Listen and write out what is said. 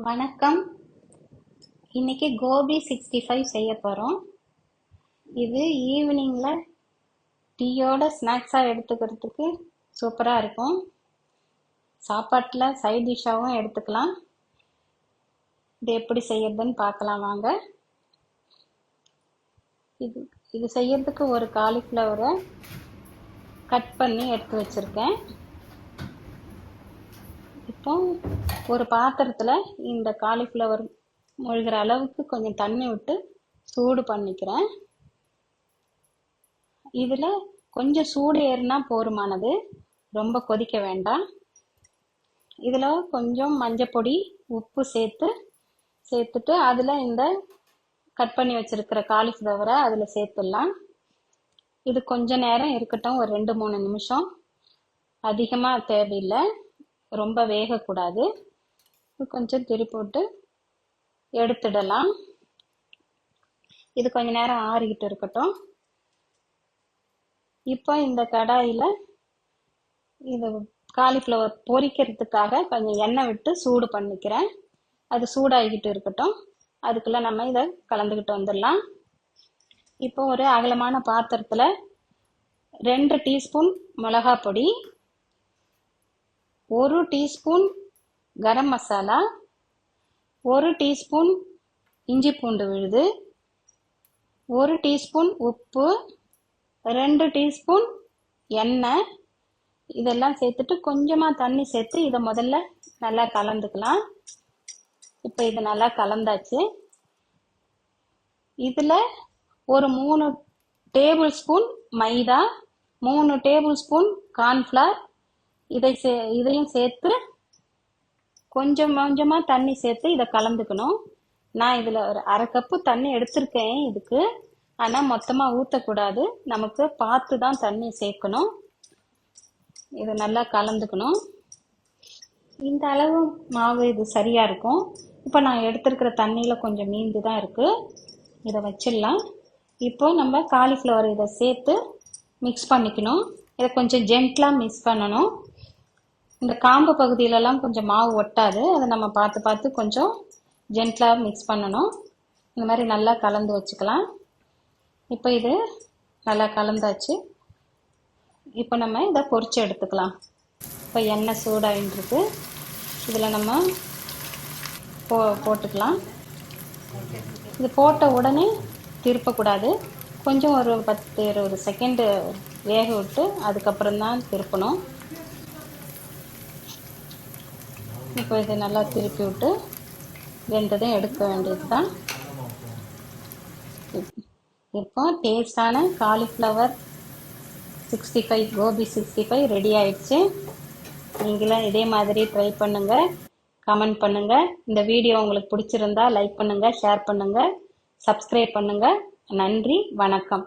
வணக்கம். இன்னைக்கு கோபி 65 செய்ய போகிறோம். இது ஈவினிங்கில் டீயோட ஸ்நாக்ஸாக எடுத்துக்கிறதுக்கு சூப்பராக இருக்கும். சாப்பாட்டில் சைட் டிஷ்ஷாகவும் எடுத்துக்கலாம். இது எப்படி செய்யறதுன்னு பார்க்கலாம் வாங்க. இது இது செய்யறதுக்கு ஒரு காலிஃப்ளவரை கட் பண்ணி எடுத்து வச்சுருக்கேன். இப்போ ஒரு பாத்திரத்தில் இந்த காலிஃப்ளவர் முழுகிற அளவுக்கு கொஞ்சம் தண்ணி விட்டு சூடு பண்ணிக்கிறேன். இதில் கொஞ்சம் சூடு ஏறினா போதுமானது, ரொம்ப கொதிக்க வேண்டாம். இதில் கொஞ்சம் மஞ்சப்பொடி உப்பு சேர்த்துட்டு அதில் இந்த கட் பண்ணி வச்சிருக்கிற காலிஃப்ளவரை அதில் சேர்த்துடலாம். இது கொஞ்ச நேரம் இருக்கட்டும், ஒரு 2-3 நிமிஷம். அதிகமாக தேவையில்லை, ரொம்ப வேகக்கூடாது. கொஞ்சம் திருப்பி எடுத்துடலாம். இது கொஞ்ச நேரம் ஆறிக்கிட்டு இருக்கட்டும். இப்போ இந்த கடாயில் இது காலிஃப்ளவர் பொரிக்கிறதுக்காக கொஞ்சம் எண்ணெய் விட்டு சூடு பண்ணிக்கிறேன். அது சூடாகிக்கிட்டு இருக்கட்டும். அதுக்குள்ள நம்ம இதை கலந்துக்கிட்டு வந்துடலாம். இப்போ ஒரு அகலமான பாத்திரத்தில் 2 டீஸ்பூன் மிளகாய் பொடி, 1 டீஸ்பூன் கரம் மசாலா, 1 டீஸ்பூன் இஞ்சி பூண்டு விழுது, 1 டீஸ்பூன் உப்பு, 2 டீஸ்பூன் எண்ணெய், இதெல்லாம் சேர்த்துட்டு கொஞ்சமாக தண்ணி சேர்த்து இதை முதல்ல நல்லா கலந்துக்கலாம். இப்போ இது நல்லா கலந்தாச்சு. இதில் ஒரு 3 டேபிள் ஸ்பூன் மைதா, 3 டேபிள் ஸ்பூன் கார்ன்ஃப்ளவர், இதையும் சேர்த்து கொஞ்சமாக தண்ணி சேர்த்து இதை கலந்துக்கணும். நான் இதில் ஒரு 1/2 கப்பு தண்ணி எடுத்திருக்கேன் இதுக்கு. ஆனால் மொத்தமாக ஊற்றக்கூடாது, நமக்கு பார்த்து தான் தண்ணி சேர்க்கணும். இதை நல்லா கலந்துக்கணும். இந்த அளவு மாவு இது சரியாக இருக்கும். இப்போ நான் எடுத்திருக்கிற தண்ணியில் கொஞ்சம் மீந்து தான் இருக்குது. இதை வச்சிடலாம். இப்போ நம்ம காலிஃப்ளவர் இதை சேர்த்து மிக்ஸ் பண்ணிக்கணும். இதை கொஞ்சம் ஜென்ட்லாக மிக்ஸ் பண்ணணும். இந்த காம்பு பகுதியிலலாம் கொஞ்சம் மாவு ஒட்டாது, அதை நம்ம பார்த்து கொஞ்சம் ஜென்ட்லாக மிக்ஸ் பண்ணணும். இந்த மாதிரி நல்லா கலந்து வச்சுக்கலாம். இப்போ இது நல்லா கலந்தாச்சு. இப்போ நம்ம இதை பொரிச்சு எடுத்துக்கலாம். இப்போ எண்ணெய் சூடாகிட்டுருக்கு. இதில் நம்ம போட்டுக்கலாம். இது போட்ட உடனே திருப்பக்கூடாது. கொஞ்சம் ஒரு 10-20 செகண்டு வேக விட்டு அதுக்கப்புறம் தான் திருப்பணும். இப்போ இதை நல்லா திருப்பி விட்டு வெந்ததையும் எடுக்க வேண்டியது தான். இப்போ டேஸ்டான காலிஃப்ளவர் 65 கோபி 65 ரெடி ஆயிடுச்சு. நீங்களும் இதே மாதிரி ட்ரை பண்ணுங்கள், கமெண்ட் பண்ணுங்கள். இந்த வீடியோ உங்களுக்கு பிடிச்சிருந்தா லைக் பண்ணுங்கள், ஷேர் பண்ணுங்கள், சப்ஸ்கிரைப் பண்ணுங்கள். நன்றி, வணக்கம்.